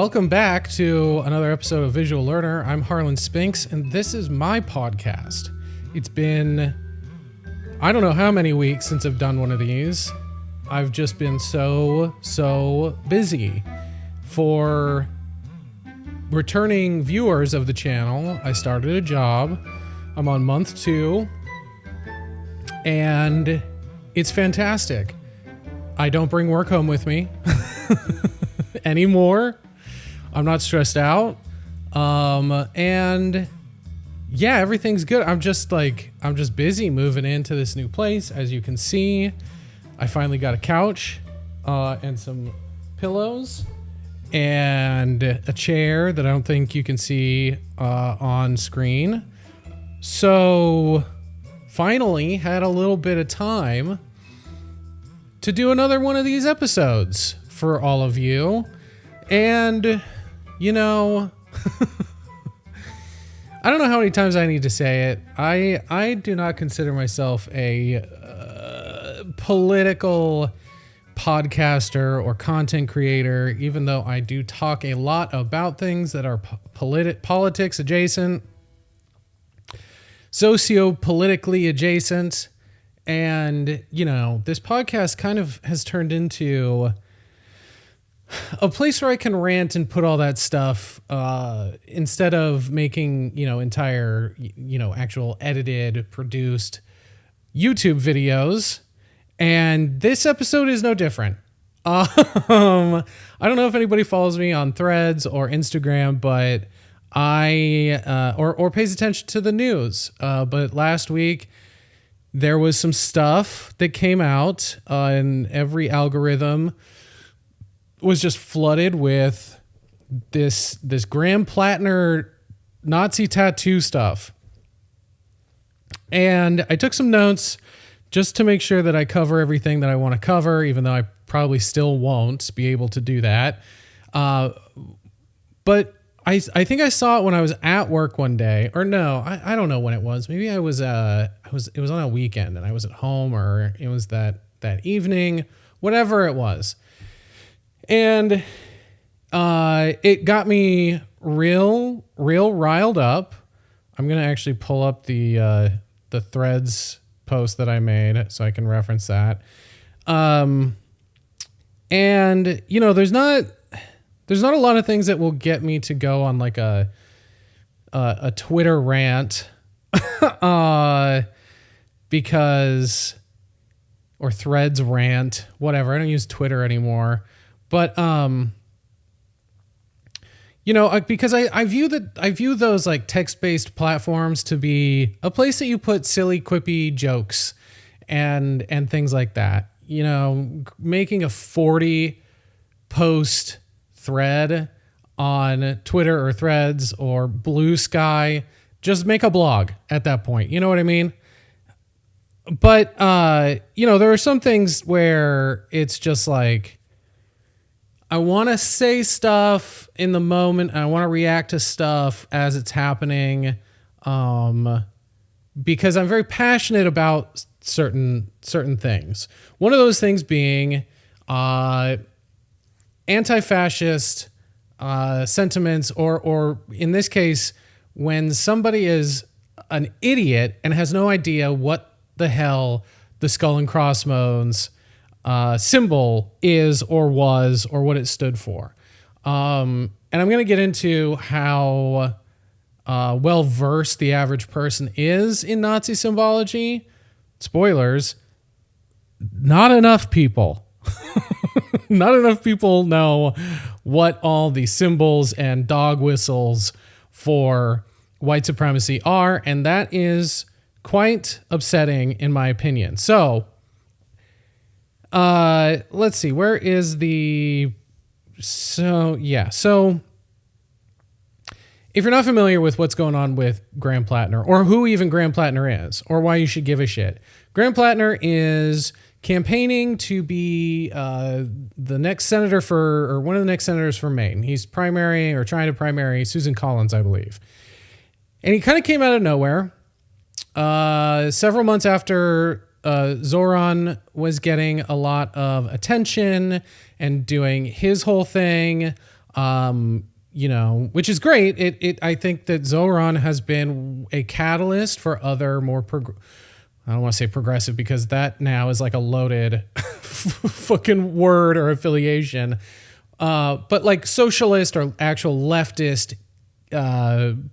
Welcome back to another episode of Visual Learner. I'm Harlan Spinks, and this is my podcast. It's been, I don't know how many weeks since I've done one of these. I've just been so busy. For returning viewers of the channel, I started a job. I'm on month 2, and it's fantastic. I don't bring work home with me anymore. I'm not stressed out. And yeah, everything's good. I'm just busy moving into this new place. As you can see, I finally got a couch, and some pillows and a chair that I don't think you can see, on screen. So finally had a little bit of time to do another one of these episodes for all of you. And you know, I don't know how many times I need to say it. I do not consider myself a political podcaster or content creator, even though I do talk a lot about things that are politics adjacent, socio-politically adjacent. And, you know, this podcast kind of has turned into a place where I can rant and put all that stuff, instead of making, entire, actual edited, produced YouTube videos. And this episode is no different. I don't know if anybody follows me on Threads or Instagram, but or pays attention to the news. But last week there was some stuff that came out, and every algorithm was just flooded with this Graham Plattner Nazi tattoo stuff. And I took some notes just to make sure that I cover everything that I want to cover, even though I probably still won't be able to do that. But I think I saw it when I was at work one day, or no, I don't know when it was. Maybe it was on a weekend and I was at home, or it was that evening, whatever it was. And it got me real riled up. I'm going to actually pull up the Threads post that I made so I can reference that. And, there's not a lot of things that will get me to go on like a Twitter rant, because, or Threads rant, whatever. I don't use Twitter anymore. But, because I view those like text-based platforms to be a place that you put silly, quippy jokes and things like that. Making a 40 post thread on Twitter or Threads or Blue Sky, just make a blog at that point. You know what I mean? But, there are some things where it's just like, I want to say stuff in the moment. I want to react to stuff as it's happening, because I'm very passionate about certain things. One of those things being anti-fascist sentiments, or in this case, when somebody is an idiot and has no idea what the hell the skull and crossbones symbol is or was, or what it stood for. And I'm going to get into how well versed the average person is in Nazi symbology. Spoilers, not enough people. Not enough people know what all the symbols and dog whistles for white supremacy are, and that is quite upsetting in my opinion. So, let's see, where is so if you're not familiar with what's going on with Graham Plattner, or who even Graham Plattner is, or why you should give a shit, Graham Plattner is campaigning to be the next senator or one of the next senators for Maine. He's trying to primary Susan Collins, I believe. And he kind of came out of nowhere. Several months after Zoran was getting a lot of attention and doing his whole thing, which is great. I think that Zoran has been a catalyst for other more I don't want to say progressive because that now is like a loaded fucking word or affiliation. But like socialist or actual leftist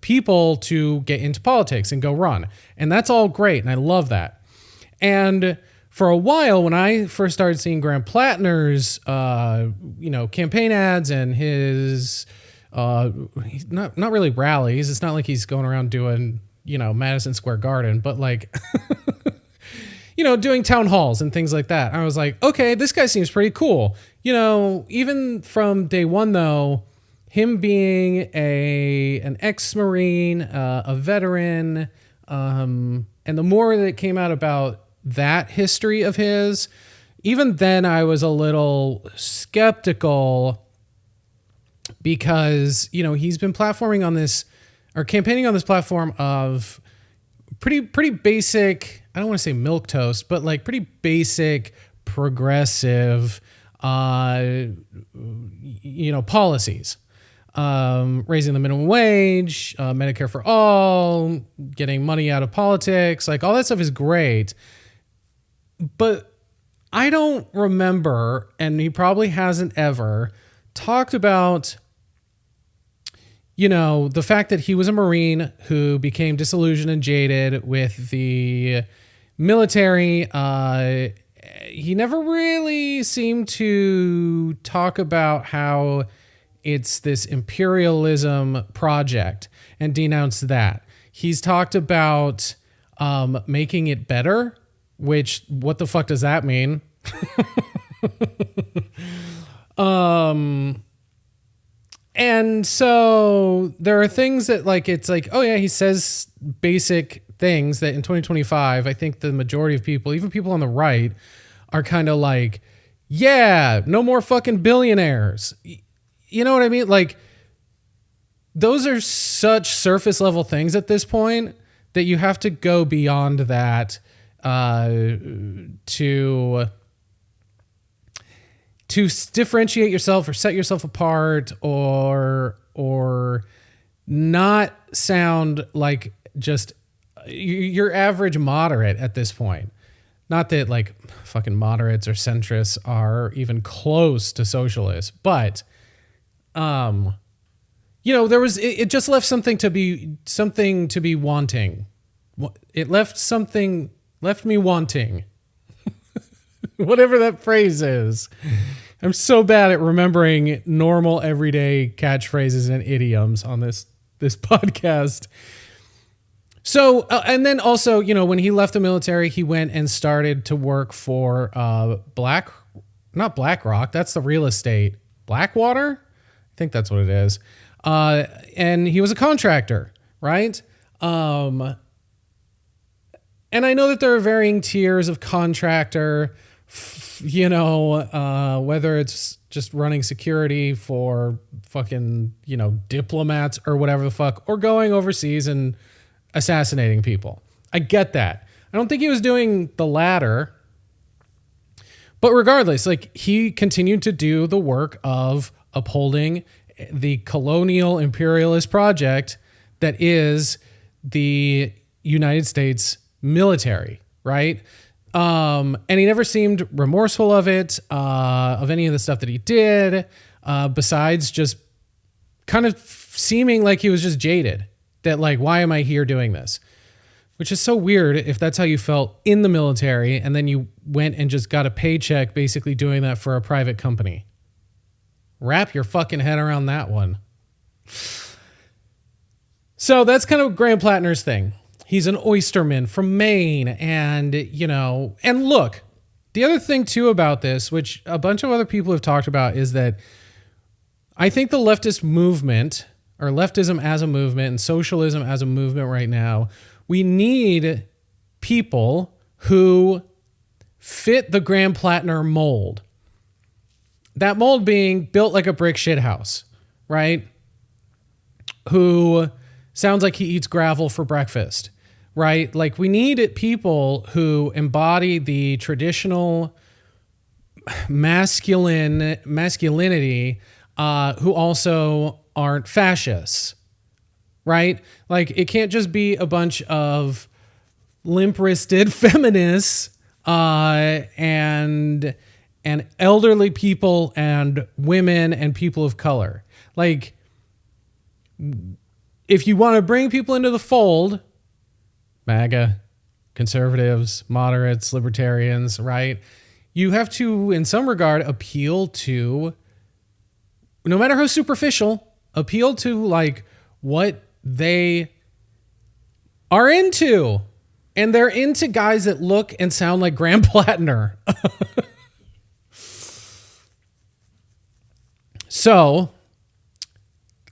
people to get into politics and go run. And that's all great. And I love that. And for a while, when I first started seeing Graham Plattner's, campaign ads and his, not really rallies. It's not like he's going around doing, Madison Square Garden, but like, doing town halls and things like that. I was like, okay, this guy seems pretty cool. Even from day one, though, him being an ex-Marine, a veteran, and the more that came out about that history of his, even then I was a little skeptical because, he's been platforming on this or campaigning on this platform of pretty basic, I don't want to say milquetoast, but like pretty basic progressive, policies. Raising the minimum wage, Medicare for all, getting money out of politics, like all that stuff is great. But I don't remember, and he probably hasn't ever talked about, the fact that he was a Marine who became disillusioned and jaded with the military. He never really seemed to talk about how it's this imperialism project and denounce that. He's talked about making it better, which what the fuck does that mean? And so there are things that like, it's like, oh yeah, he says basic things that in 2025, I think the majority of people, even people on the right, are kind of like, yeah, no more fucking billionaires. You know what I mean? Like, those are such surface level things at this point that you have to go beyond that to differentiate yourself or set yourself apart or not sound like just your average moderate at this point. Not that like fucking moderates or centrists are even close to socialists, but there was it just left something to be wanting. It left me wanting. Whatever that phrase is. I'm so bad at remembering normal everyday catchphrases and idioms on this podcast. So, and then also, when he left the military, he went and started to work for not BlackRock, that's the real estate, Blackwater? I think that's what it is. And he was a contractor, right? And I know that there are varying tiers of contractor, whether it's just running security for fucking, diplomats or whatever the fuck, or going overseas and assassinating people. I get that. I don't think he was doing the latter. But regardless, like he continued to do the work of upholding the colonial imperialist project that is the United States military, right? And he never seemed remorseful of it, of any of the stuff that he did, besides just kind of seeming like he was just jaded. That like, why am I here doing this? Which is so weird if that's how you felt in the military and then you went and just got a paycheck basically doing that for a private company. Wrap your fucking head around that one. So that's kind of Graham Plattner's thing. He's an oysterman from Maine and, and look, the other thing too about this, which a bunch of other people have talked about, is that I think the leftist movement or leftism as a movement and socialism as a movement right now, we need people who fit the Graham Plattner mold. That mold being built like a brick shithouse, right? Who sounds like he eats gravel for breakfast, right? Like we need people who embody the traditional masculinity who also aren't fascists, right? Like, it can't just be a bunch of limp-wristed feminists and elderly people and women and people of color. Like, if you want to bring people into the fold, MAGA, conservatives, moderates, libertarians, right? You have to, in some regard, appeal to, no matter how superficial, appeal to like what they are into. And they're into guys that look and sound like Graham Plattner. So,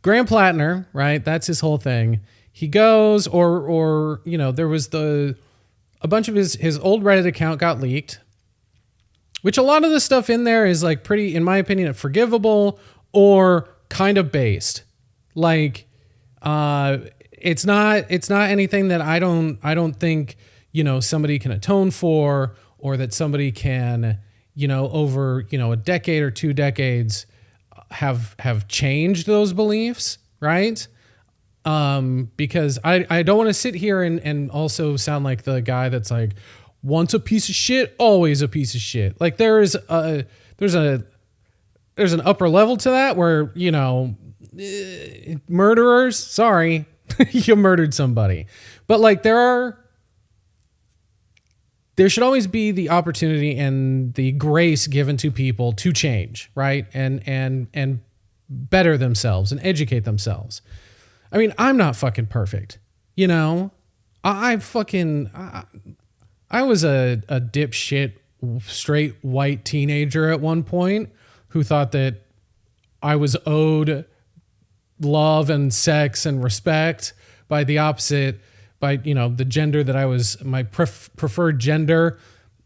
Graham Plattner, right? That's his whole thing. He goes, or you know, there was a bunch of his old Reddit account got leaked, which a lot of the stuff in there is like pretty, in my opinion, forgivable or kind of based. Like, it's not anything that I don't think, you know, somebody can atone for, or that somebody can, you know, over, you know, a decade or 2 decades have changed those beliefs, right? Because I don't want to sit here and also sound like the guy that's like, once a piece of shit, always a piece of shit. Like, there's an upper level to that where, you know, murderers, sorry, you murdered somebody. But like, there should always be the opportunity and the grace given to people to change, right? And better themselves and educate themselves. I mean, I'm not fucking perfect, you know? I was a dipshit, straight white teenager at one point who thought that I was owed love and sex and respect by the opposite, by, you know, the gender that I was, my preferred gender.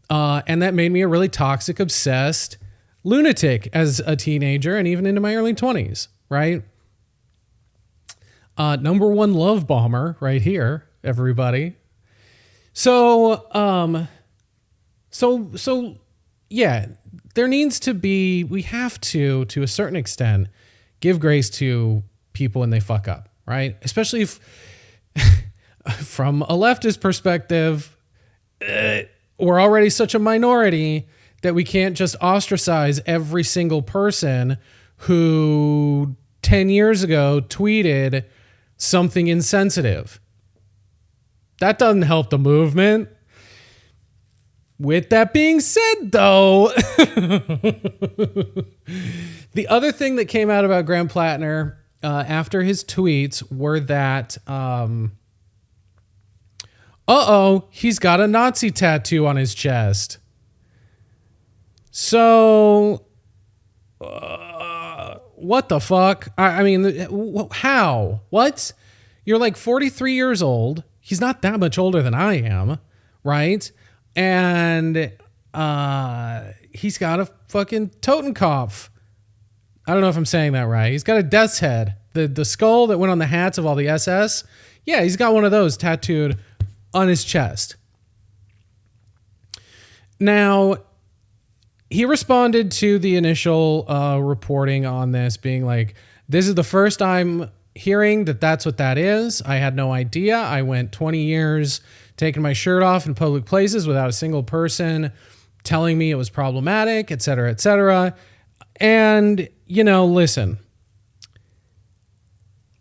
And that made me a really toxic, obsessed lunatic as a teenager and even into my early 20s, right? Number one love bomber right here, everybody. So yeah, there needs to be, we have to a certain extent, give grace to people when they fuck up, right? Especially if, from a leftist perspective, we're already such a minority that we can't just ostracize every single person who 10 years ago tweeted something insensitive. That doesn't help the movement. With that being said, though, the other thing that came out about Graham Plattner after his tweets were that, he's got a Nazi tattoo on his chest. So, what the fuck? I mean, how? What? You're like 43 years old. He's not that much older than I am, right? And he's got a fucking Totenkopf. I don't know if I'm saying that right. He's got a death's head. The skull that went on the hats of all the SS. Yeah, he's got one of those tattooed on his chest. Now, he responded to the initial reporting on this, being like, this is the first I'm hearing that that's what that is. I had no idea. I went 20 years taking my shirt off in public places without a single person telling me it was problematic, et cetera, et cetera. And, you know, listen,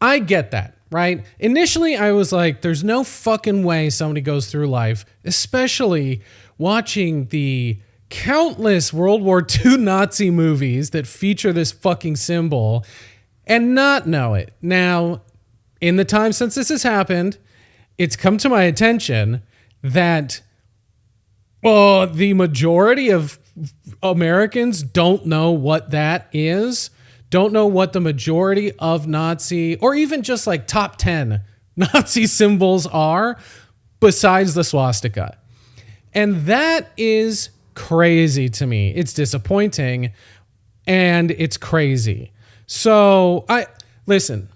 I get that, right? Initially, I was like, there's no fucking way somebody goes through life, especially watching the countless World War II Nazi movies that feature this fucking symbol and not know it. Now, in the time since this has happened, it's come to my attention that the majority of Americans don't know what that is, don't know what the majority of Nazi, or even just like top 10 Nazi symbols are besides the swastika. And that is crazy to me. It's disappointing and it's crazy. So listen,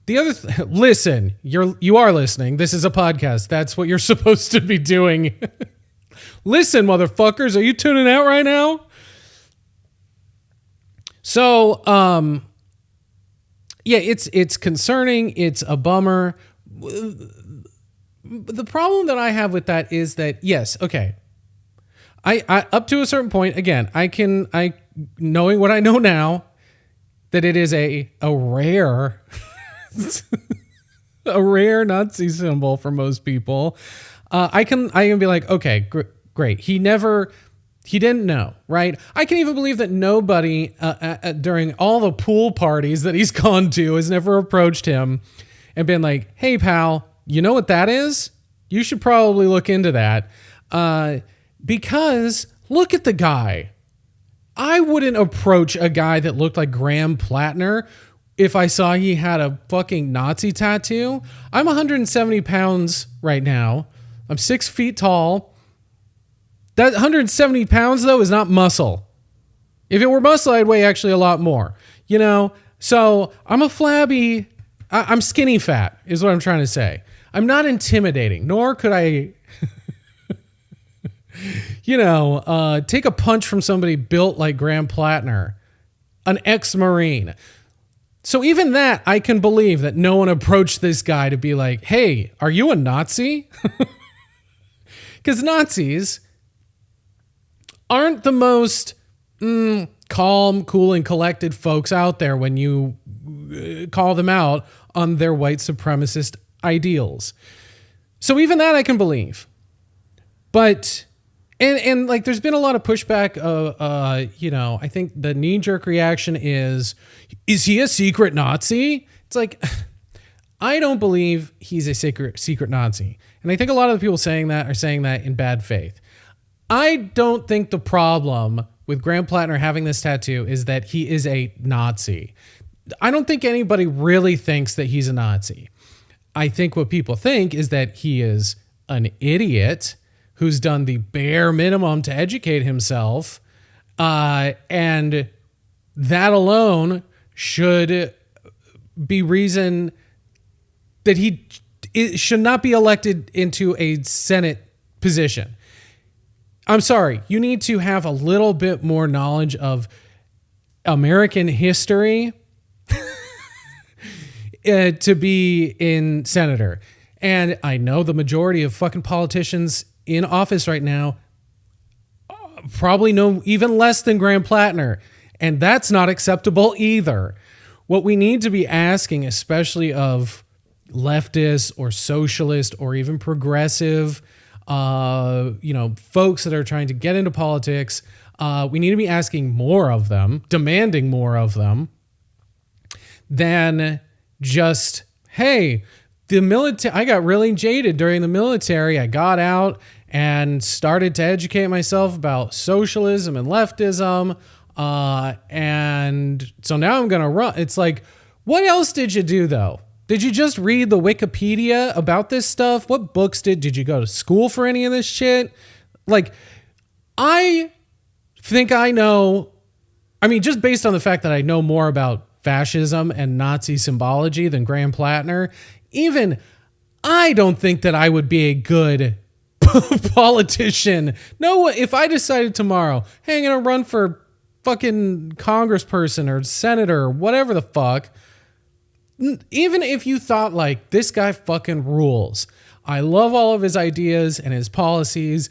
listen, you are listening. This is a podcast. That's what you're supposed to be doing. Listen, motherfuckers, are you tuning out right now? So, yeah, it's concerning. It's a bummer. The problem that I have with that is that, yes, okay, I up to a certain point, again, I knowing what I know now, that it is a rare a rare Nazi symbol for most people. I can be like, okay, great. He didn't know, right? I can even believe that nobody during all the pool parties that he's gone to has never approached him and been like, hey, pal, you know what that is? You should probably look into that. Because look at the guy. I wouldn't approach a guy that looked like Graham Plattner if I saw he had a fucking Nazi tattoo. I'm 170 pounds right now. I'm 6 feet tall. That 170 pounds, though, is not muscle. If it were muscle, I'd weigh actually a lot more. You know? So I'm a flabby... I'm skinny fat, is what I'm trying to say. I'm not intimidating, nor could I... take a punch from somebody built like Graham Plattner, an ex-Marine. So even that, I can believe that no one approached this guy to be like, hey, are you a Nazi? Because Nazis aren't the most calm, cool, and collected folks out there when you call them out on their white supremacist ideals. So even that I can believe. But... And like, there's been a lot of pushback. I think the knee-jerk reaction is he a secret Nazi? It's like, I don't believe he's a secret Nazi. And I think a lot of the people saying that are saying that in bad faith. I don't think the problem with Graham Plattner having this tattoo is that he is a Nazi. I don't think anybody really thinks that he's a Nazi. I think what people think is that he is an idiot who's done the bare minimum to educate himself, and that alone should be reason that he should not be elected into a Senate position. I'm sorry, you need to have a little bit more knowledge of American history to be in senator. And I know the majority of fucking politicians in office right now probably know even less than Graham Plattner, and that's not acceptable either. What we need to be asking, especially of leftists or socialist or even progressive, folks that are trying to get into politics, we need to be asking more of them, demanding more of them than just, hey, the military, I got really jaded during the military. I got out and started to educate myself about socialism and leftism. And so now I'm going to run. It's like, what else did you do though? Did you just read the Wikipedia about this stuff? What books did you go to school for any of this shit? Like, I think I know, just based on the fact that I know more about fascism and Nazi symbology than Graham Plattner, even I don't think that I would be a good politician. No, if I decided tomorrow, hey, I'm going to run for fucking congressperson or senator or whatever the fuck, even if you thought like, this guy fucking rules, I love all of his ideas and his policies,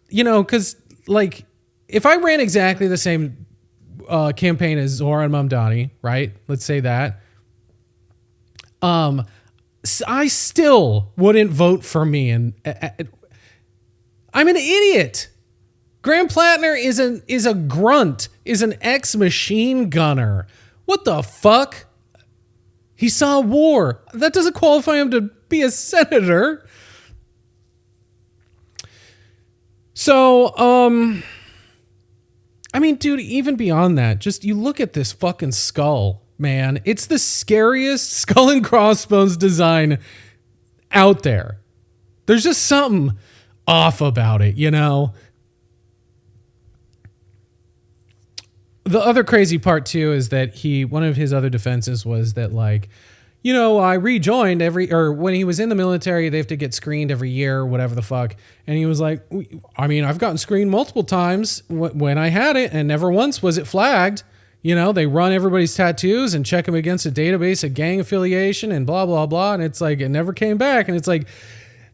because like, if I ran exactly the same campaign as Zoran Mamdani, right? Let's say that. I still wouldn't vote for me, and I'm an idiot. Graham Plattner is a grunt, is an ex-machine gunner. What the fuck? He saw war. That doesn't qualify him to be a senator. So, dude, even beyond that, just you look at this fucking skull, man. It's the scariest skull and crossbones design out there. There's just something off about it, The other crazy part too is that one of his other defenses was that like, I rejoined when he was in the military, they have to get screened every year or whatever the fuck. And he was like, I've gotten screened multiple times when I had it and never once was it flagged. You know, they run everybody's tattoos and check them against a database of gang affiliation and blah, blah, blah. And it's like, it never came back. And it's like,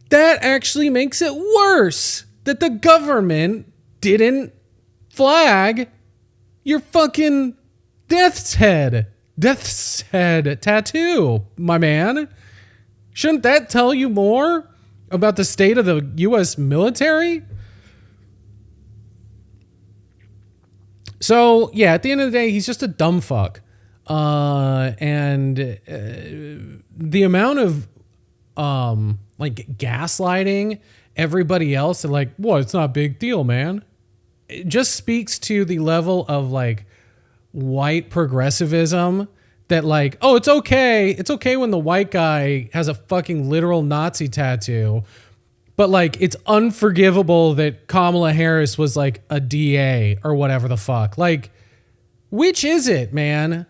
that actually makes it worse that the government didn't flag your fucking death's head tattoo, my man. Shouldn't that tell you more about the state of the U.S. military? So, yeah, at the end of the day, he's just a dumb fuck. And the amount of, like, gaslighting everybody else, and like, what, it's not a big deal, man. It just speaks to the level of, like, white progressivism that, like, oh, it's okay when the white guy has a fucking literal Nazi tattoo, but like it's unforgivable that Kamala Harris was like a DA or whatever the fuck. Like, which is it, man?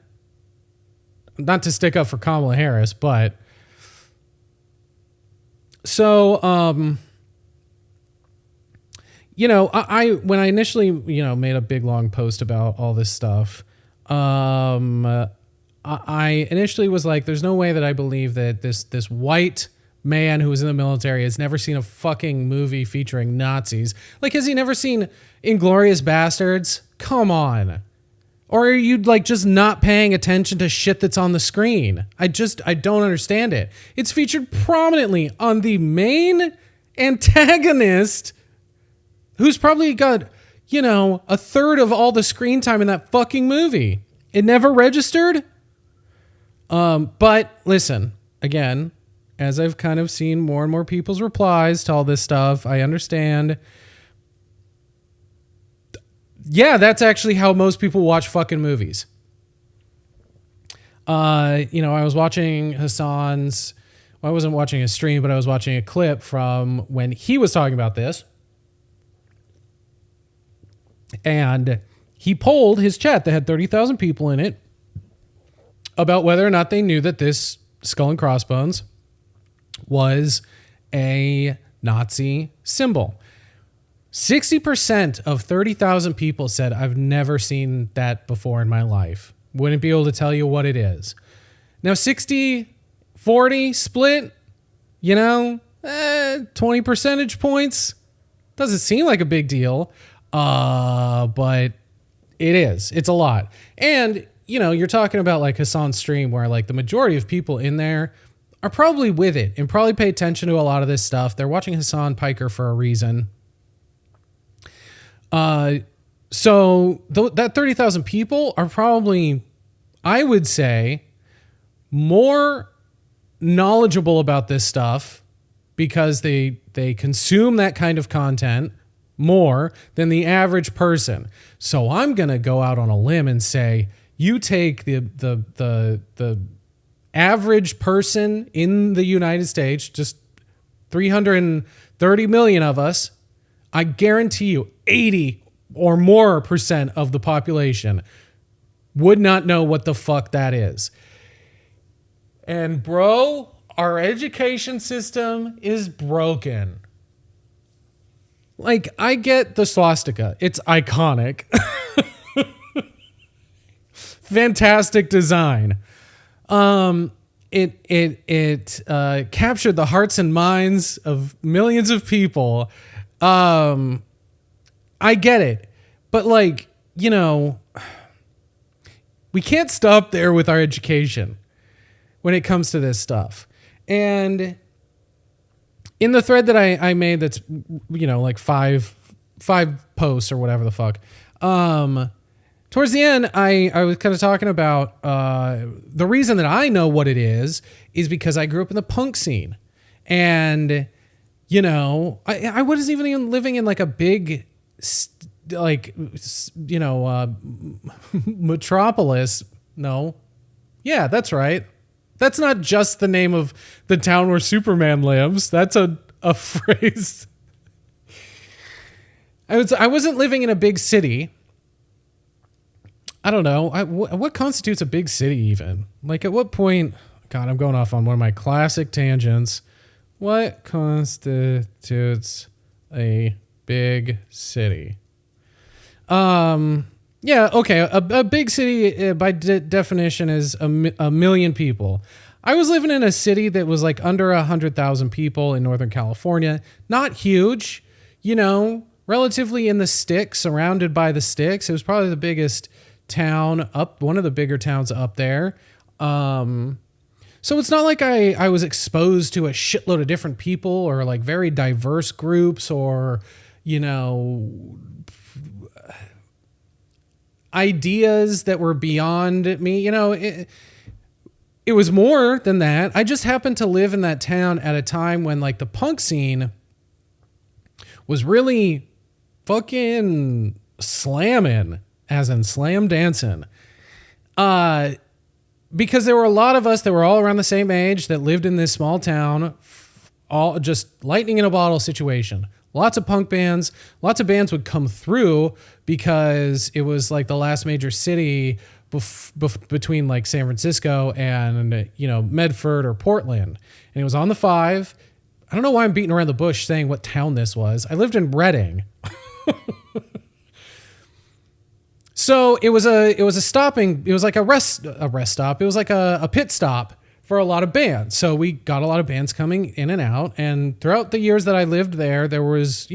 Not to stick up for Kamala Harris, but so you know, I when I initially, you know, made a big long post about all this stuff, I initially was like, there's no way that I believe that this white man who was in the military has never seen a fucking movie featuring Nazis. Like, has he never seen Inglourious Bastards? Come on. Or are you like just not paying attention to shit that's on the screen? I don't understand it. It's featured prominently on the main antagonist, who's probably got, you know, a third of all the screen time in that fucking movie. It never registered. But listen, again, as I've kind of seen more and more people's replies to all this stuff, I understand. Yeah, that's actually how most people watch fucking movies. You know, I was watching Hassan's, well, I wasn't watching a stream, but I was watching a clip from when he was talking about this. And he polled his chat that had 30,000 people in it about whether or not they knew that this skull and crossbones was a Nazi symbol. 60% of 30,000 people said, I've never seen that before in my life. Wouldn't be able to tell you what it is. Now, 60-40 split, you know, 20 percentage points. Doesn't seem like a big deal, but it is. It's a lot. And, you know, you're talking about like Hassan's stream where like the majority of people in there are probably with it and probably pay attention to a lot of this stuff. They're watching Hassan Piker for a reason. So that 30,000 people are probably, I would say, more knowledgeable about this stuff because they consume that kind of content more than the average person. So I'm going to go out on a limb and say, you take the average person in the United States, just 330 million of us, I guarantee you 80 or more % of the population would not know what the fuck that is. And bro, our education system is broken. Like, I get the swastika. It's iconic. Fantastic design. It captured the hearts and minds of millions of people. I get it. But like, you know, we can't stop there with our education when it comes to this stuff. And in the thread that I made, that's, you know, like five posts or whatever the fuck, towards the end, I was kind of talking about the reason that I know what it is because I grew up in the punk scene. And, you know, I wasn't even living in like a big, like, you know, metropolis. No. Yeah, that's right. That's not just the name of the town where Superman lives. That's a phrase. I wasn't living in a big city. I don't know. What constitutes a big city even? Like, at what point... God, I'm going off on one of my classic tangents. What constitutes a big city? Yeah, okay. A big city, by definition, is a million people. I was living in a city that was like under 100,000 people in Northern California. Not huge, relatively in the sticks, surrounded by the sticks. It was probably the biggest town up, one of the bigger towns up there. So it's not like I was exposed to a shitload of different people or like very diverse groups or, ideas that were beyond me. It was more than that. I just happened to live in that town at a time when like the punk scene was really fucking slamming, as in slam dancing. Because there were a lot of us that were all around the same age that lived in this small town, all just lightning in a bottle situation. Lots of punk bands, lots of bands would come through because it was like the last major city between like San Francisco and, Medford or Portland. And it was on the 5. I don't know why I'm beating around the bush saying what town this was. I lived in Reading. So it was like a rest stop. It was like a pit stop for a lot of bands. So we got a lot of bands coming in and out. And throughout the years that I lived there, there was,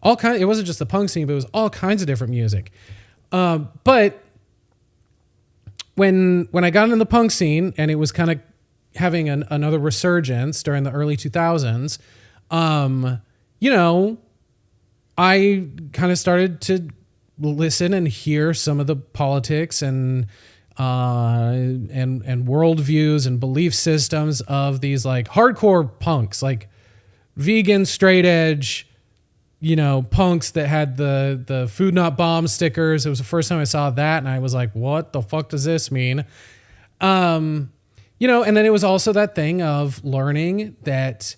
all kinds. It wasn't just the punk scene, but it was all kinds of different music. But when I got into the punk scene and it was kind of having another resurgence during the early 2000s, I kind of started to listen and hear some of the politics and worldviews and belief systems of these like hardcore punks, like vegan, straight edge, punks that had the food not bomb stickers. It was the first time I saw that, and I was like, what the fuck does this mean? And then it was also that thing of learning that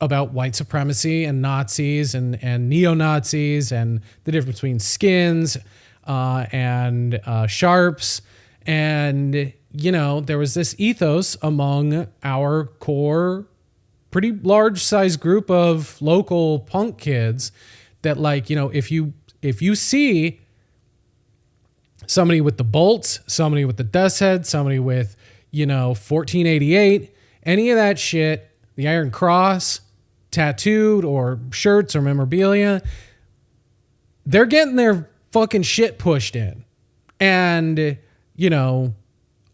about white supremacy and Nazis and neo-Nazis and the difference between skins and sharps. And, there was this ethos among our core, pretty large size group of local punk kids that like, if you see somebody with the bolts, somebody with the Death's Head, somebody with, 1488, any of that shit, the Iron Cross, tattooed or shirts or memorabilia, they're getting their fucking shit pushed in. And,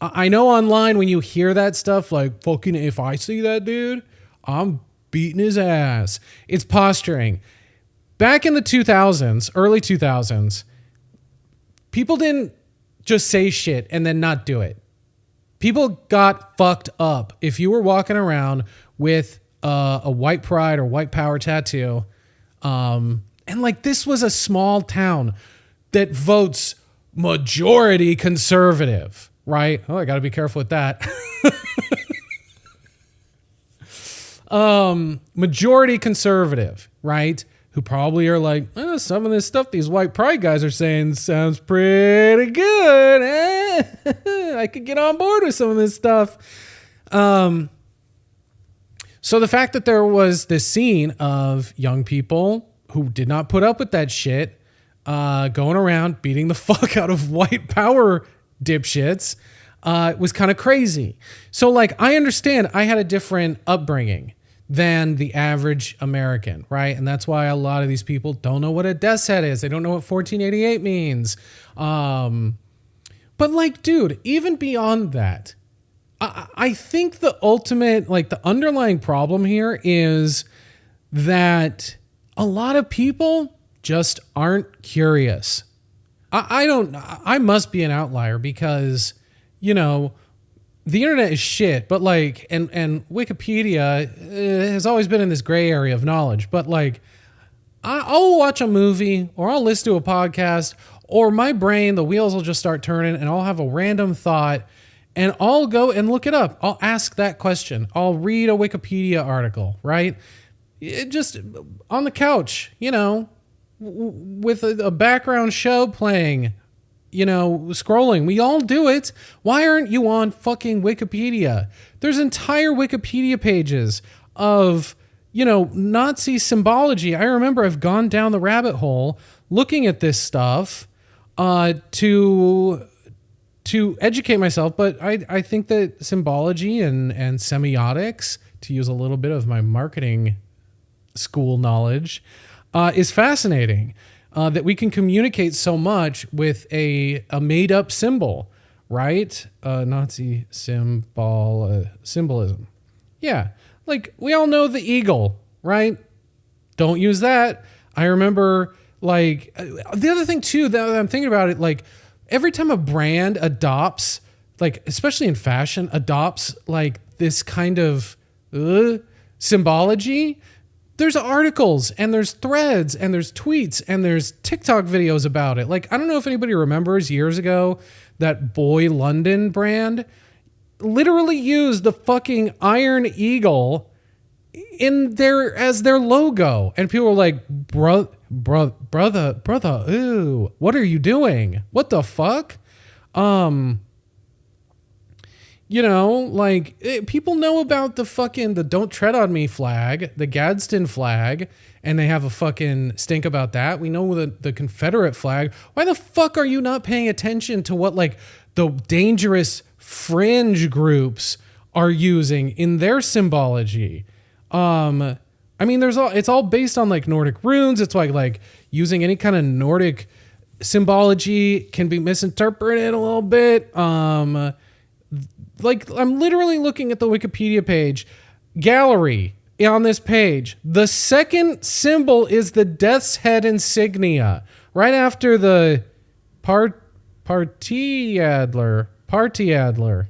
I know online when you hear that stuff, like fucking, if I see that dude, I'm beating his ass. It's posturing. Back in the 2000s, early 2000s, people didn't just say shit and then not do it. People got fucked up. If you were walking around with a white pride or white power tattoo, and like this was a small town that votes majority conservative, right? Oh, I got to be careful with that. Majority conservative, right? Who probably are like, some of this stuff these white pride guys are saying sounds pretty good. I could get on board with some of this stuff. So the fact that there was this scene of young people who did not put up with that shit, going around beating the fuck out of white power dipshits, was kind of crazy. So like, I understand I had a different upbringing than the average American, right? And that's why a lot of these people don't know what a Death's Head is. They don't know what 1488 means. But like, dude, even beyond that, I think the ultimate, like the underlying problem here is that a lot of people just aren't curious. I must be an outlier because, the internet is shit, but like, and Wikipedia has always been in this gray area of knowledge, but like, I'll watch a movie or I'll listen to a podcast or my brain, the wheels will just start turning and I'll have a random thought and I'll go and look it up. I'll ask that question. I'll read a Wikipedia article, right? It just on the couch, with a background show playing, scrolling. We all do it. Why aren't you on fucking Wikipedia? There's entire Wikipedia pages of, Nazi symbology. I remember I've gone down the rabbit hole looking at this stuff. to educate myself. But I think that symbology and semiotics, to use a little bit of my marketing school knowledge, is fascinating. That we can communicate so much with a made up symbol, right? Nazi symbolism. Yeah. Like, we all know the eagle, right? Don't use that. I remember, like, the other thing too that I'm thinking about it, like, every time a brand adopts, like, especially in fashion, adopts like this kind of symbology, there's articles and there's threads and there's tweets and there's TikTok videos about it. Like, I don't know if anybody remembers years ago that Boy London brand literally used the fucking Iron Eagle in their as their logo, and people were like, brother, ooh, what are you doing? What the fuck? You know, like, people know about the Don't Tread on Me flag, the Gadsden flag, and they have a fucking stink about that. We know the Confederate flag. Why the fuck are you not paying attention to what, like, the dangerous fringe groups are using in their symbology? I mean, it's all based on, like, Nordic runes. It's like using any kind of Nordic symbology can be misinterpreted a little bit. Like, I'm literally looking at the Wikipedia page gallery on this page. The second symbol is the death's head insignia, right after the Party Adler. God,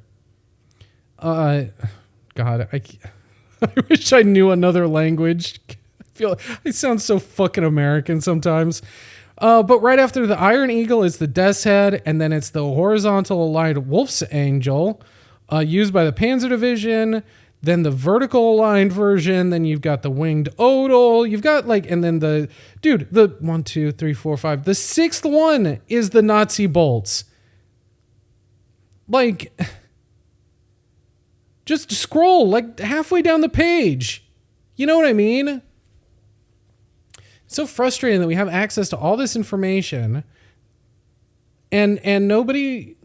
I wish I knew another language. I feel I sound so fucking American sometimes. But right after the Iron Eagle is the death's head, and then it's the horizontal aligned wolf's angel, used by the Panzer Division. Then the vertical aligned version. Then you've got the winged odal. You've got, like, and then the 1, 2, 3, 4, 5. The sixth one is the Nazi bolts. Like, just scroll like halfway down the page. You know what I mean? It's so frustrating that we have access to all this information and nobody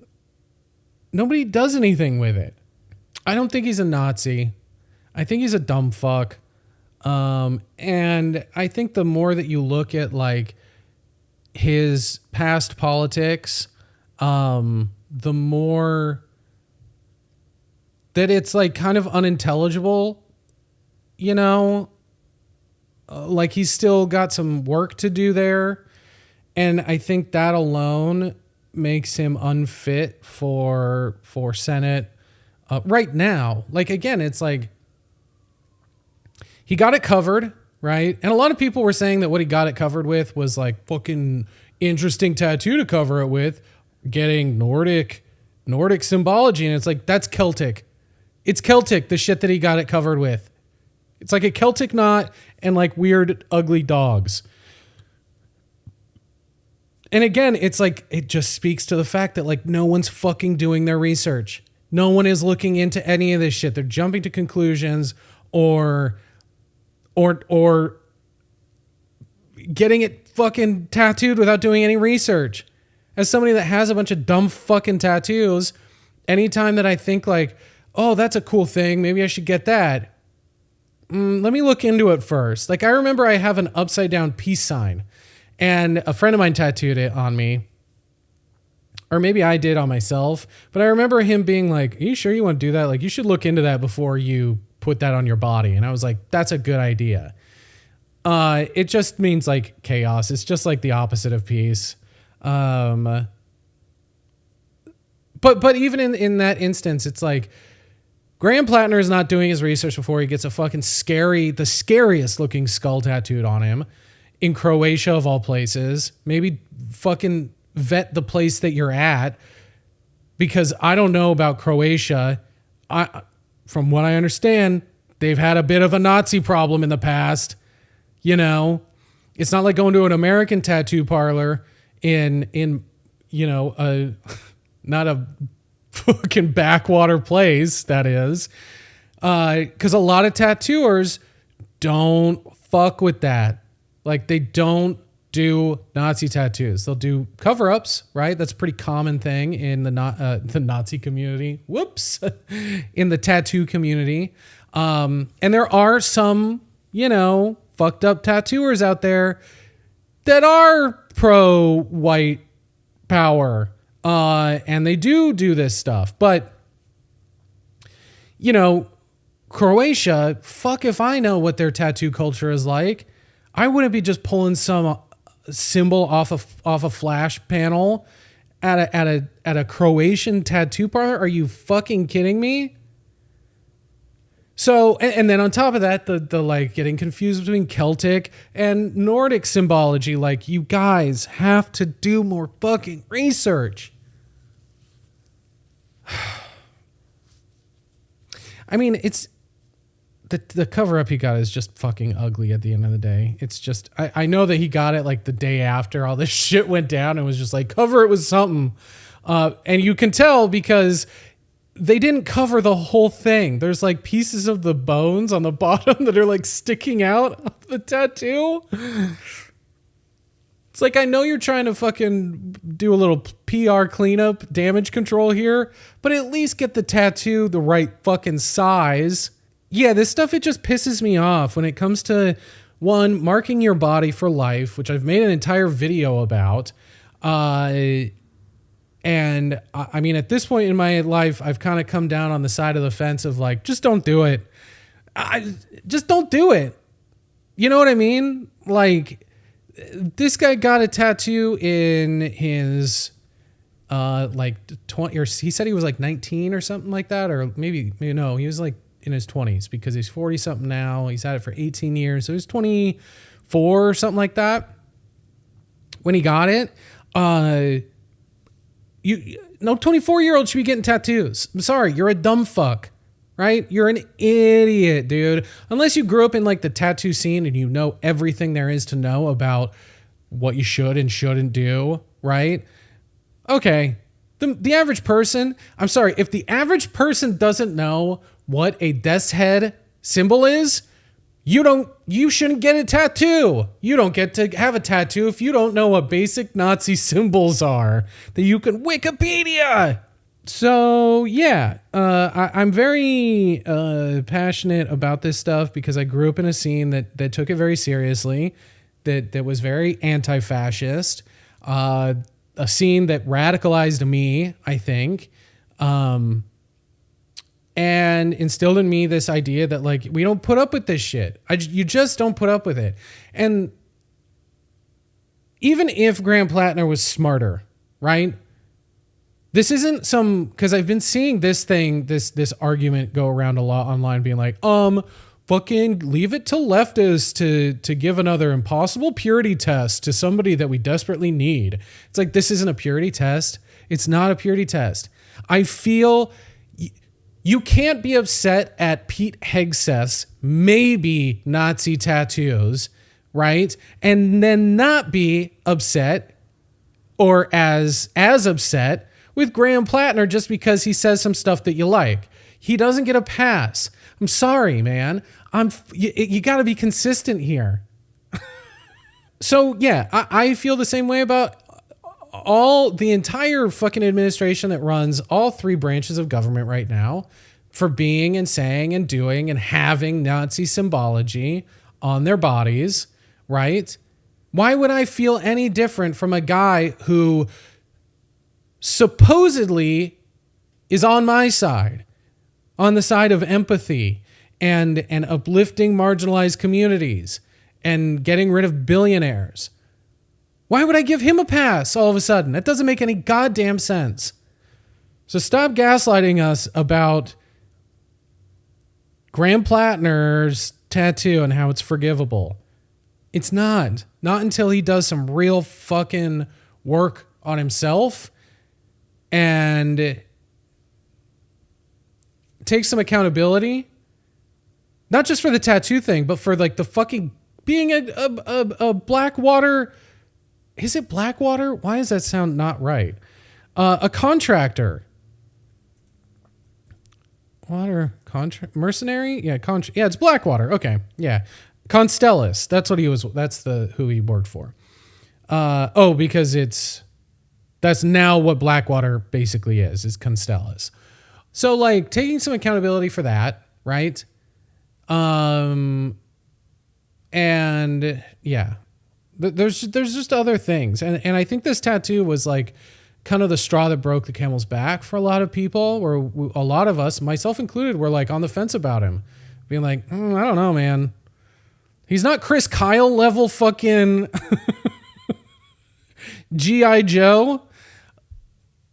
does anything with it. I don't think he's a Nazi. I think he's a dumb fuck. And I think the more that you look at, like, his past politics, the more that it's, like, kind of unintelligible, you know? Like, he's still got some work to do there. And I think that alone makes him unfit for Senate right now. Like, again, it's like he got it covered, right? And a lot of people were saying that what he got it covered with was, like, fucking interesting tattoo to cover it with, getting Nordic symbology. And it's like, that's Celtic. It's Celtic, the shit that he got it covered with. It's like a Celtic knot and, like, weird, ugly dogs. And again, it's like, it just speaks to the fact that, like, no one's fucking doing their research. No one is looking into any of this shit. They're jumping to conclusions or getting it fucking tattooed without doing any research. As somebody that has a bunch of dumb fucking tattoos, anytime that I think, like, oh, that's a cool thing, maybe I should get that, let me look into it first. Like, I remember I have an upside down peace sign, and a friend of mine tattooed it on me. Or maybe I did on myself. But I remember him being like, are you sure you want to do that? Like, you should look into that before you put that on your body. And I was like, that's a good idea. It just means, like, chaos. It's just like the opposite of peace. But even in that instance, it's like, Graham Plattner is not doing his research before he gets a fucking the scariest looking skull tattooed on him in Croatia of all places. Maybe fucking vet the place that you're at, because I don't know about Croatia. From what I understand, they've had a bit of a Nazi problem in the past. You know, it's not like going to an American tattoo parlor in you know, not a fucking backwater place, that is. Because a lot of tattooers don't fuck with that. Like, they don't do Nazi tattoos. They'll do cover-ups, right? That's a pretty common thing in the Nazi community. Whoops. In the tattoo community. And there are some, fucked up tattooers out there that are pro-white power. And they do this stuff. But, Croatia, fuck if I know what their tattoo culture is like. I wouldn't be just pulling some symbol off a flash panel at a Croatian tattoo parlor. Are you fucking kidding me? So, and then on top of that, the like getting confused between Celtic and Nordic symbology. Like, you guys have to do more fucking research. I mean, it's the cover up he got is just fucking ugly at the end of the day. It's just, I know that he got it like the day after all this shit went down and was just like, cover it with something. And you can tell because they didn't cover the whole thing. There's like pieces of the bones on the bottom that are like sticking out of the tattoo. It's like, I know you're trying to fucking do a little PR cleanup, damage control here, but at least get the tattoo the right fucking size. Yeah, this stuff, it just pisses me off when it comes to, one, marking your body for life, which I've made an entire video about. And I mean, at this point in my life, I've kind of come down on the side of the fence of like, just don't do it. Just don't do it. You know what I mean? Like, this guy got a tattoo in his, like 20, or he said he was like 19 or something like that. Or maybe no, he was like in his 20s because he's 40 something now. He's had it for 18 years. So he was 24 or something like that when he got it. 24-year-old should be getting tattoos. I'm sorry, you're a dumb fuck, right? You're an idiot, dude. Unless you grew up in like the tattoo scene and you know everything there is to know about what you should and shouldn't do, right? Okay. The average person, I'm sorry, if the average person doesn't know what a death's head symbol is, you shouldn't get a tattoo. You don't get to have a tattoo if you don't know what basic Nazi symbols are that you can Wikipedia. So yeah, I'm very passionate about this stuff because I grew up in a scene that took it very seriously, that was very anti-fascist, a scene that radicalized me, I think, and instilled in me this idea that like, we don't put up with this shit. You just don't put up with it. And even if Graham Plattner was smarter, right? This isn't because I've been seeing this argument go around a lot online being like, fucking leave it to leftists to give another impossible purity test to somebody that we desperately need. It's like, this isn't a purity test. It's not a purity test. I feel you can't be upset at Pete Hegseth's maybe Nazi tattoos, right? And then not be upset or as upset with Graham Plattner just because he says some stuff that you like. He doesn't get a pass. I'm sorry, man. You got to be consistent here. So yeah, I feel the same way about the entire fucking administration that runs all three branches of government right now for being and saying and doing and having Nazi symbology on their bodies, right? Why would I feel any different from a guy who supposedly is on my side, on the side of empathy and uplifting marginalized communities and getting rid of billionaires? Why would I give him a pass all of a sudden? That doesn't make any goddamn sense. So stop gaslighting us about Graham Plattner's tattoo and how it's forgivable. It's not. Not until he does some real fucking work on himself and takes some accountability. Not just for the tattoo thing, but for like the fucking being a Blackwater. Is it Blackwater? Why does that sound not right? A contractor. Mercenary? Yeah, it's Blackwater. Okay. Yeah. Constellus. That's what he was. That's who he worked for. Because that's now what Blackwater basically is Constellas. So like taking some accountability for that, right? And yeah, there's just other things. And I think this tattoo was like kind of the straw that broke the camel's back for a lot of people, where a lot of us, myself included, were like on the fence about him, being like, I don't know, man. He's not Chris Kyle level fucking G.I. Joe,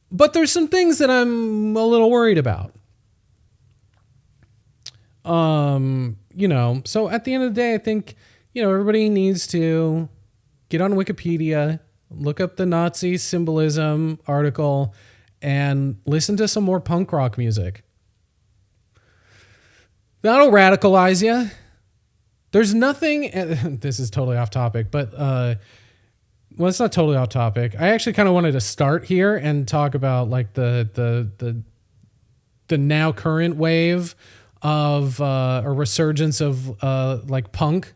but there's some things that I'm a little worried about. So at the end of the day, I think, everybody needs to get on Wikipedia, look up the Nazi symbolism article, and listen to some more punk rock music. That'll radicalize you. There's nothing, this is totally off topic, but, well, it's not totally off topic. I actually kind of wanted to start here and talk about like the now current wave of a resurgence of like punk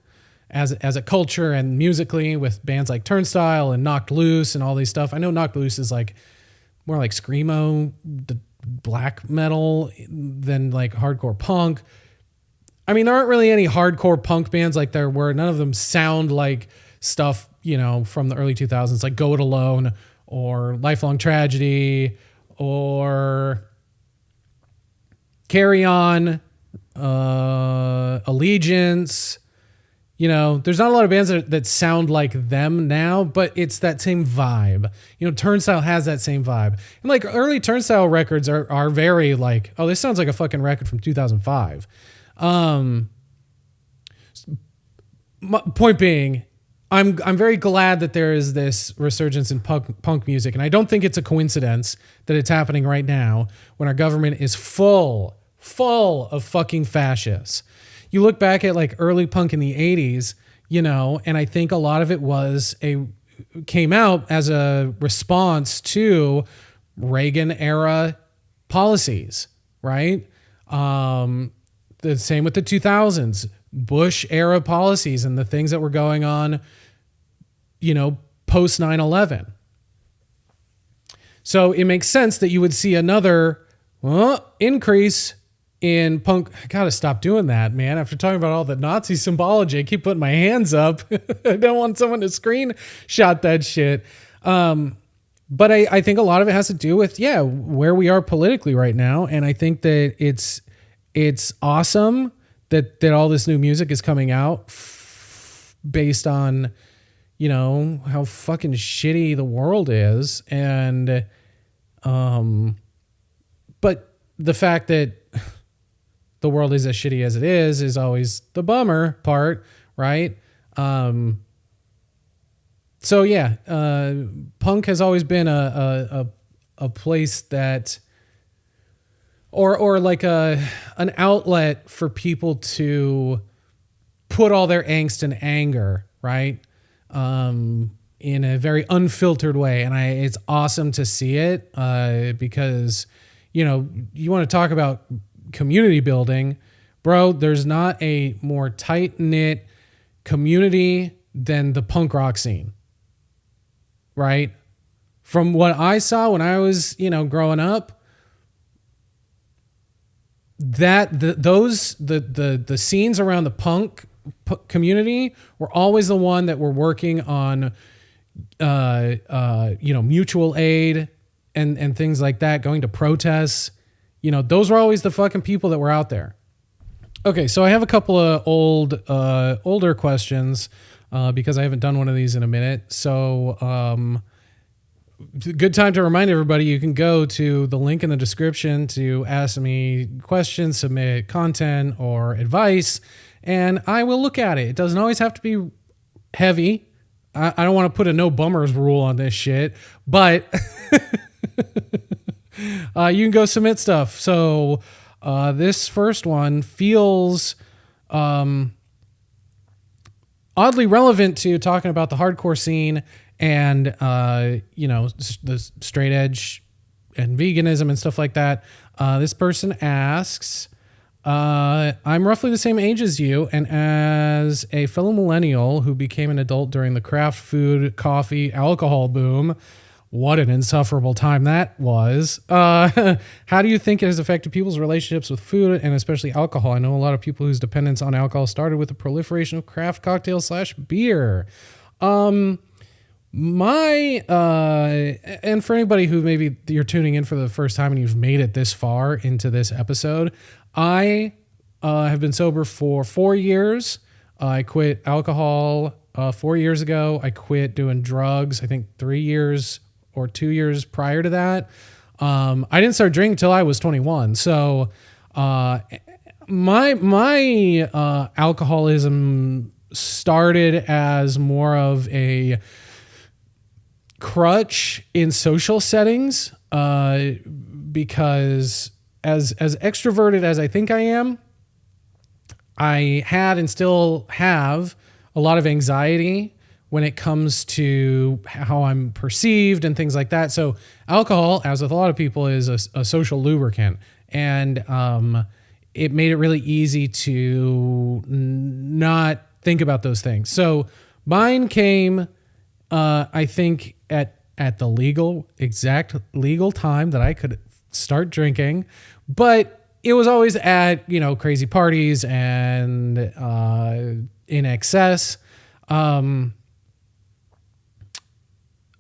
as a culture and musically, with bands like Turnstile and Knocked Loose and all these stuff. I know Knocked Loose is like more like screamo, black metal than like hardcore punk. I mean, there aren't really any hardcore punk bands like there were. None of them sound like stuff, from the early 2000s, like Go It Alone or Lifelong Tragedy or Carry On, Allegiance. There's not a lot of bands that sound like them now, but it's that same vibe. Turnstile has that same vibe. And like early Turnstile records are very like, oh, this sounds like a fucking record from 2005. My point being, I'm very glad that there is this resurgence in punk music, and I don't think it's a coincidence that it's happening right now when our government is full of fucking fascists. You look back at like early punk in the 80s, and I think a lot of it came out as a response to Reagan era policies, right? The same with the 2000s, Bush era policies and the things that were going on, post 9/11. So it makes sense that you would see another increase in punk. I gotta stop doing that, man. After talking about all the Nazi symbology, I keep putting my hands up. I don't want someone to screenshot that shit. But I think a lot of it has to do with, where we are politically right now. And I think that it's awesome that all this new music is coming out based on, how fucking shitty the world is. And, but the fact that the world is as shitty as it is always the bummer part, right? So yeah, punk has always been a place that, or like an outlet for people to put all their angst and anger, right? In a very unfiltered way. And it's awesome to see it, because, you want to talk about community building, bro. There's not a more tight-knit community than the punk rock scene, right? From what I saw when I was, growing up, that the scenes around the punk community were always the one that were working on, mutual aid and things like that, going to protests. Those were always the fucking people that were out there. Okay, so I have a couple of older questions, because I haven't done one of these in a minute. So, good time to remind everybody, you can go to the link in the description to ask me questions, submit content or advice, and I will look at it. It doesn't always have to be heavy. I don't want to put a no bummers rule on this shit, but you can go submit stuff. So this first one feels oddly relevant to talking about the hardcore scene and, the straight edge and veganism and stuff like that. This person asks, I'm roughly the same age as you, and as a fellow millennial who became an adult during the craft food, coffee, alcohol boom, what an insufferable time that was. How do you think it has affected people's relationships with food and especially alcohol? I know a lot of people whose dependence on alcohol started with the proliferation of craft cocktails / beer. And for anybody who maybe you're tuning in for the first time and you've made it this far into this episode, I have been sober for 4 years. I quit alcohol 4 years ago. I quit doing drugs, I think 3 years or 2 years prior to that. I didn't start drinking until I was 21. So my alcoholism started as more of a crutch in social settings, because as extroverted as I think I am, I had and still have a lot of anxiety when it comes to how I'm perceived and things like that. So alcohol, as with a lot of people, is a social lubricant, and it made it really easy to not think about those things. So mine came, I think, at the exact legal time that I could start drinking, but it was always at, crazy parties and in excess.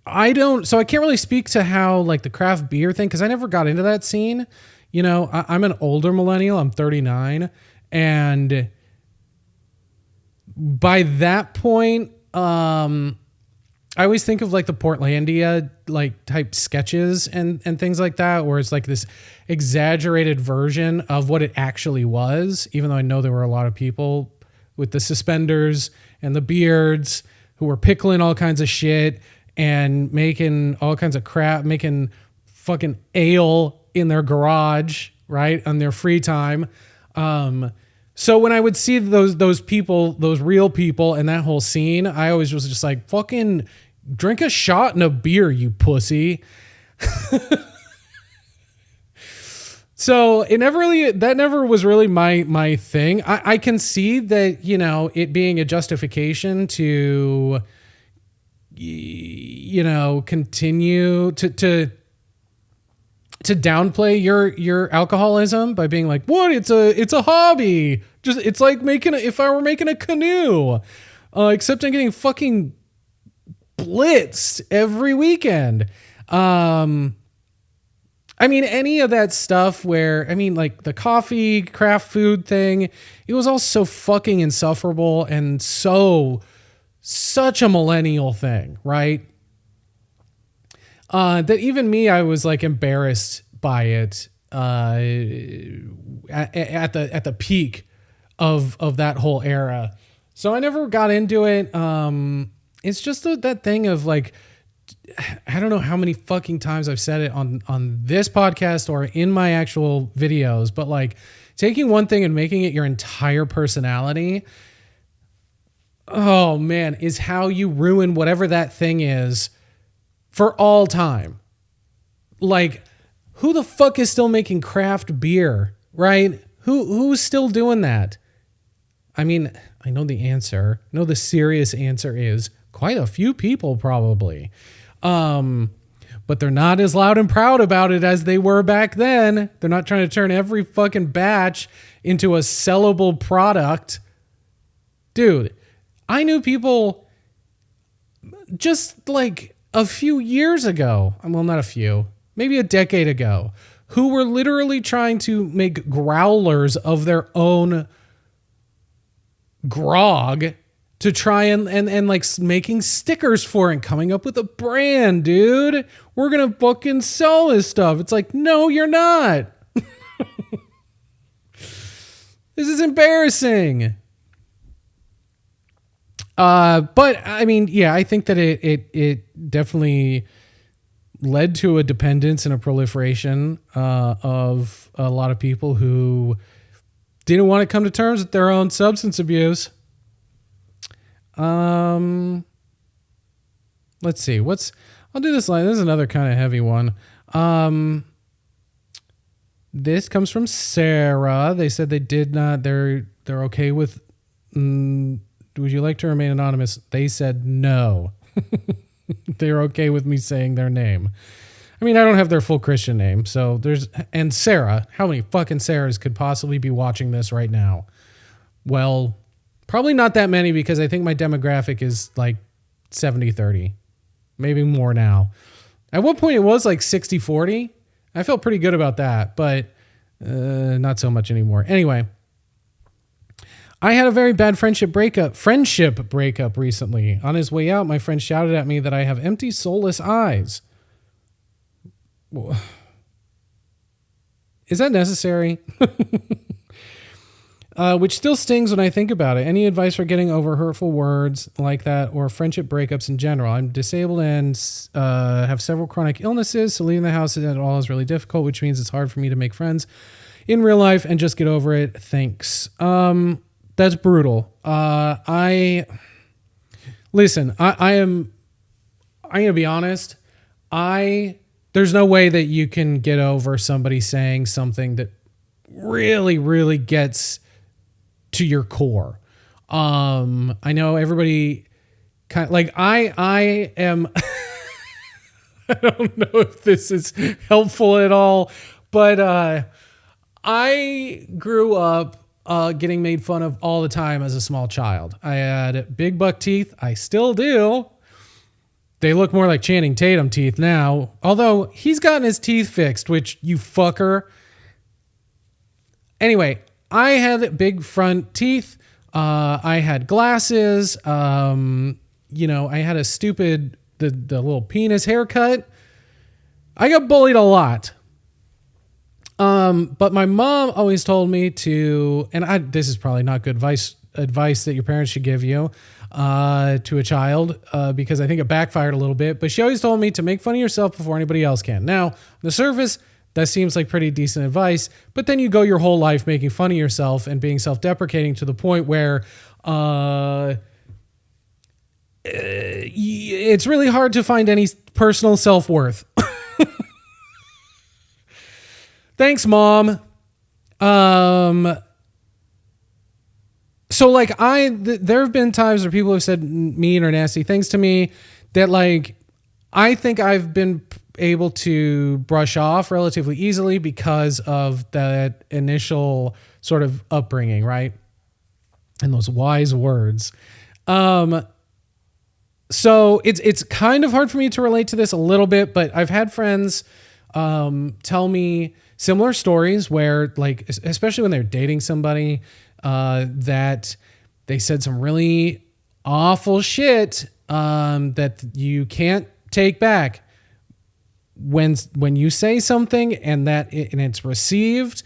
I can't really speak to how like the craft beer thing, because I never got into that scene. I'm an older millennial. I'm 39. And by that point, I always think of like the Portlandia like type sketches and things like that, where it's like this exaggerated version of what it actually was, even though I know there were a lot of people with the suspenders and the beards who were pickling all kinds of shit and making all kinds of crap, making fucking ale in their garage, right, on their free time. So when I would see those people, those real people, and that whole scene, I always was just like, fucking drink a shot and a beer, you pussy. So that never was really my thing. I can see that, it being a justification to, continue to downplay your alcoholism by being like, what? It's a hobby. It's like if I were making a canoe, except I'm getting fucking blitzed every weekend. Any of that stuff where, like the coffee, craft food thing, it was all so fucking insufferable and such a millennial thing, right? That even me, I was like embarrassed by it at the peak of that whole era. So I never got into it. It's just that thing of like, I don't know how many fucking times I've said it on this podcast or in my actual videos, but like taking one thing and making it your entire personality, oh man, is how you ruin whatever that thing is for all time. Like, who the fuck is still making craft beer, right? Who's still doing that? I know the answer. No, the serious answer is quite a few people probably. But they're not as loud and proud about it as they were back then. They're not trying to turn every fucking batch into a sellable product. Dude, I knew people just like a few years ago, well, not a few, maybe a decade ago, who were literally trying to make growlers of their own grog to try and like making stickers for it and coming up with a brand, dude. We're going to fucking sell this stuff. It's like, no, you're not. This is embarrassing. But I think that it definitely led to a dependence and a proliferation of a lot of people who didn't want to come to terms with their own substance abuse. Let's see. I'll do this line. This is another kind of heavy one. This comes from Sarah. They said they did not. They're okay with. Would you like to remain anonymous? They said no. They're okay with me saying their name. I mean, I don't have their full Christian name, so there's. And Sarah, how many fucking Sarahs could possibly be watching this right now? Well, probably not that many, because I think my demographic is like 70-30, maybe more now. At one point it was like 60-40. I felt pretty good about that, but not so much anymore. Anyway, I had a very bad friendship breakup recently. On his way out, my friend shouted at me that I have empty, soulless eyes. Is that necessary? Which still stings when I think about it. Any advice for getting over hurtful words like that, or friendship breakups in general? I'm disabled and have several chronic illnesses, so leaving the house at all is really difficult, which means it's hard for me to make friends in real life and just get over it. Thanks. That's brutal. I'm going to be honest. There's no way that you can get over somebody saying something that really, really gets to your core. I know everybody kind of like, I am, I don't know if this is helpful at all, but, I grew up, getting made fun of all the time as a small child. I had big buck teeth. I still do. They look more like Channing Tatum teeth now, although he's gotten his teeth fixed, which, you fucker. Anyway, I had big front teeth. I had glasses. I had a stupid, the little penis haircut. I got bullied a lot. But my mom always told me to, and this is probably not good advice that your parents should give you, to a child, because I think it backfired a little bit, but she always told me to make fun of yourself before anybody else can. Now, on the surface, that seems like pretty decent advice, but then you go your whole life making fun of yourself and being self-deprecating to the point where, it's really hard to find any personal self-worth. Thanks, Mom. So like there have been times where people have said mean or nasty things to me that like, I think I've been able to brush off relatively easily because of that initial sort of upbringing, right? And those wise words. So it's kind of hard for me to relate to this a little bit, but I've had friends tell me similar stories where, like, especially when they're dating somebody, that they said some really awful shit that you can't take back. When you say something and it's received,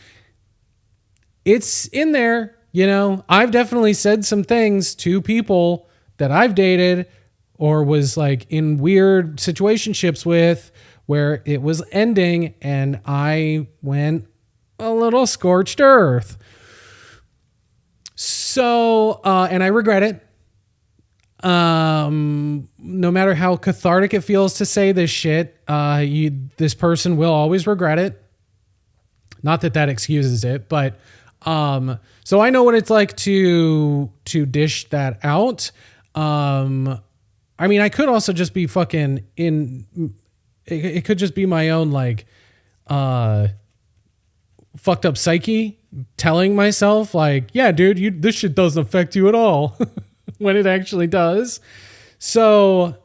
it's in there. You know, I've definitely said some things to people that I've dated or was like in weird situationships with where it was ending and I went a little scorched earth. So, and I regret it. No matter how cathartic it feels to say this shit, this person will always regret it. Not that excuses it, but, so I know what it's like to dish that out. I mean, I could also just be fucking it could just be my own, like, fucked up psyche telling myself like, yeah, dude, this shit doesn't affect you at all when it actually does. So,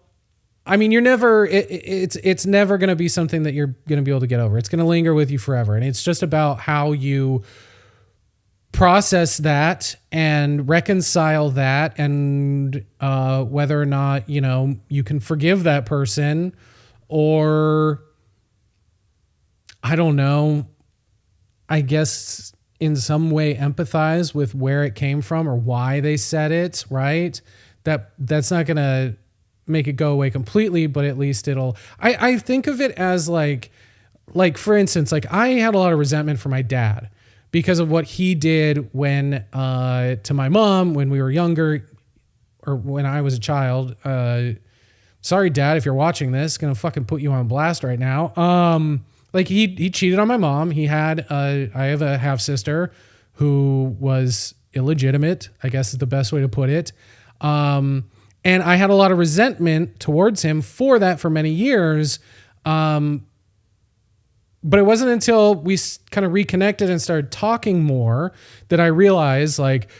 I mean, it's never going to be something that you're going to be able to get over. It's going to linger with you forever. And it's just about how you process that and reconcile that and, whether or not, you can forgive that person or, I don't know, I guess in some way empathize with where it came from or why they said it, right? That's not going to make it go away completely, but at least I think of it as like for instance, like I had a lot of resentment for my dad because of what he did when, to my mom when we were younger or when I was a child. Sorry, Dad, if you're watching this, gonna fucking put you on blast right now. Like he cheated on my mom. He had I have a half sister who was illegitimate, I guess is the best way to put it. And I had a lot of resentment towards him for that for many years. But it wasn't until we kind of reconnected and started talking more that I realized, like,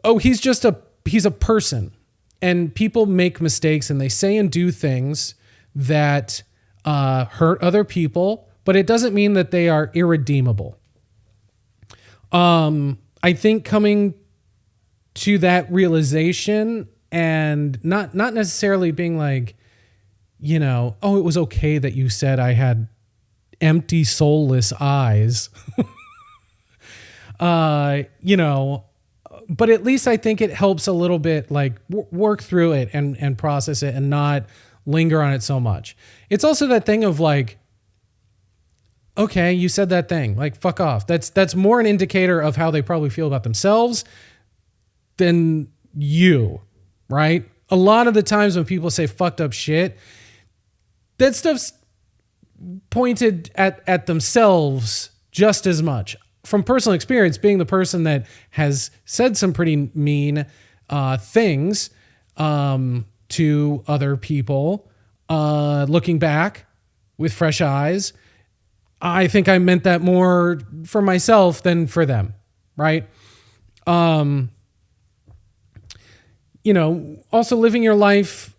oh, he's a person, and people make mistakes and they say and do things that hurt other people, but it doesn't mean that they are irredeemable. I think coming to that realization and not necessarily being like, you know, oh, it was okay that you said I had empty, soulless eyes, you know, but at least I think it helps a little bit, like work through it and process it and not linger on it so much. It's also that thing of like, okay, you said that thing, like, fuck off. That's more an indicator of how they probably feel about themselves than you, right? A lot of the times when people say fucked up shit, that stuff's pointed at themselves just as much. From personal experience, being the person that has said some pretty mean things to other people, looking back with fresh eyes, I think I meant that more for myself than for them, right? You know, also living your life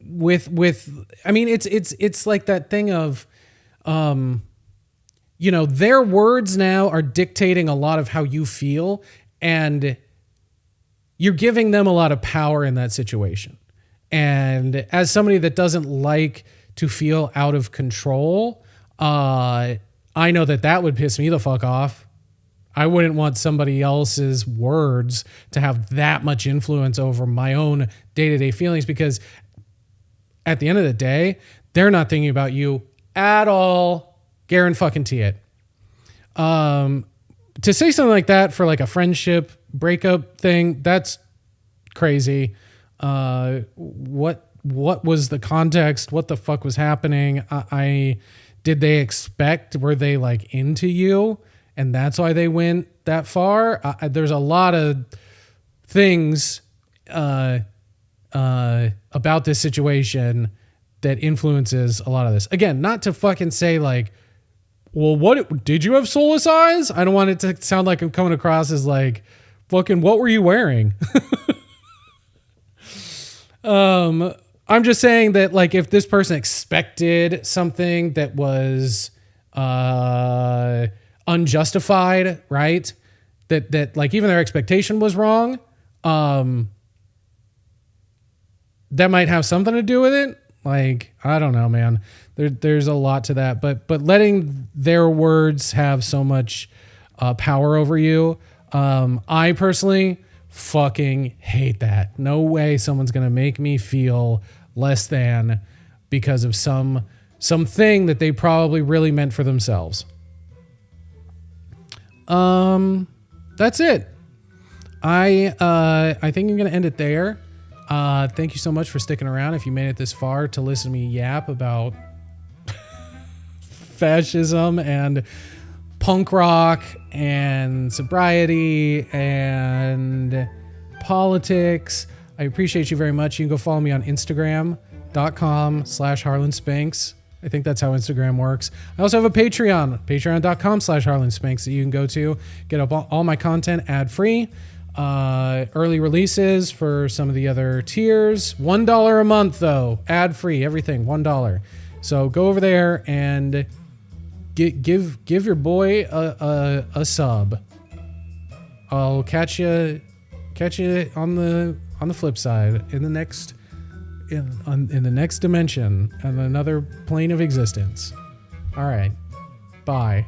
with I mean, it's like that thing of you know, their words now are dictating a lot of how you feel, and you're giving them a lot of power in that situation. And as somebody that doesn't like to feel out of control, I know that would piss me the fuck off. I wouldn't want somebody else's words to have that much influence over my own day-to-day feelings, because at the end of the day, they're not thinking about you at all. Guarantee it. To say something like that for like a friendship breakup thing, that's crazy. What was the context? What the fuck was happening? Did they expect, were they like into you? And that's why they went that far? There's a lot of things about this situation that influences a lot of this. Again, not to fucking say like, well, what did you have soulless eyes? I don't want it to sound like I'm coming across as like, fucking, what were you wearing? I'm just saying that like, if this person expected something that was unjustified, right? That like even their expectation was wrong. That might have something to do with it. Like, I don't know, man. There's a lot to that, but letting their words have so much power over you, I personally fucking hate that. No way someone's gonna make me feel less than because of something that they probably really meant for themselves. That's it. I think I'm gonna end it there. Thank you so much for sticking around. If you made it this far to listen to me yap about fascism and punk rock and sobriety and politics, I appreciate you very much. You can go follow me on Instagram.com/HarlanSpanks. I think that's how Instagram works. I also have a Patreon, patreon.com/HarlanSpanks that you can go to, get up all my content ad-free. Early releases for some of the other tiers. $1 a month though, ad-free, everything $1. So go over there and give your boy a sub. I'll catch you on the flip side in the next in the next dimension and another plane of existence. All right, bye.